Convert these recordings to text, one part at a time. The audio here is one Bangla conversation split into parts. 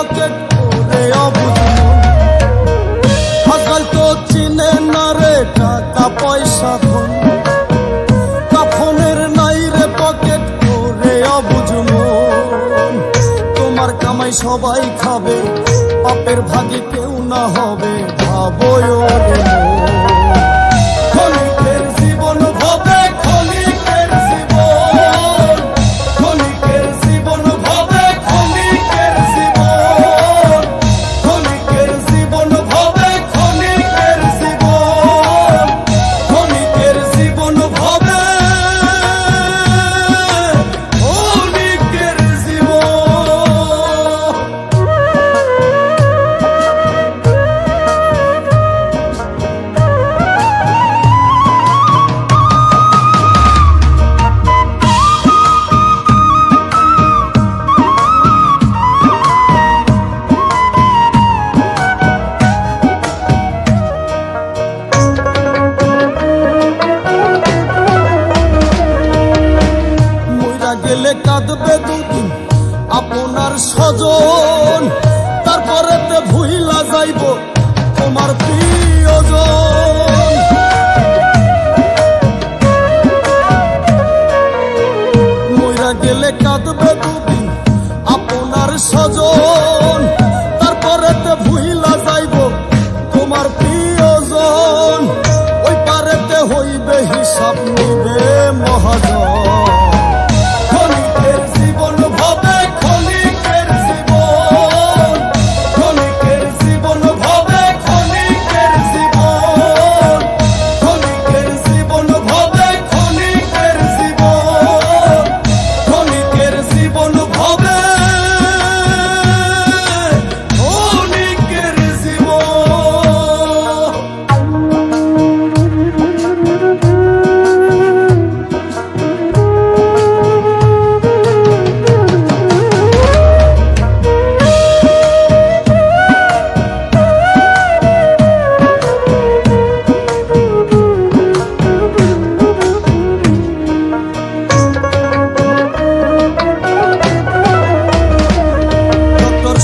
পকেট করে অবুঝ আজকাল তো চিনে না রে টাকা পয়সা ধন কাফনের নাই রে পকেট করে অবুঝ তোমার কামাই সবাই খাবে পাপের ভাগে কেউ না হবে ভাবো রে ক্ষণিকের জীবন ভবে ক্ষণিকের জীবন ক্ষণিকের জীবন ভবে ক্ষণিকের জীবন ক্ষণিকের জীবন ভবে ক্ষণিকের জীবন ক্ষণিকের জীবন ভবে ক্ষণিকের জীবন। গেলে কাঁদবে দুদিন আপনার স্বজন তারপরেতে ভুইলা যাইব তোমার প্রিয়জন মইরা গেলে কাঁদবে দুদিন আপনার স্বজন তারপরেতে ভুইলা যাইব তোমার প্রিয়জন ওই পারেতে হইবে হিসাব নিবে মহাজন।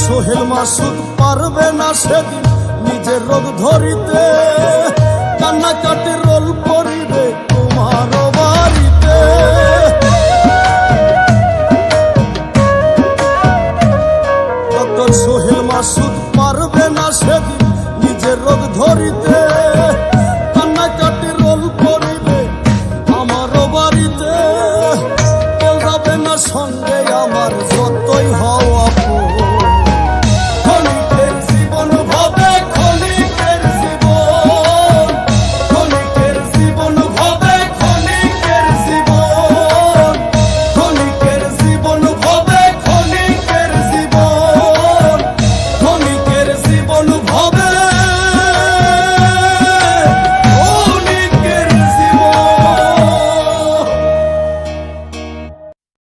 সোহেল মাসুদ পারবে না সেদিন নিজের রোগ ধরিতে কান্নাকাটির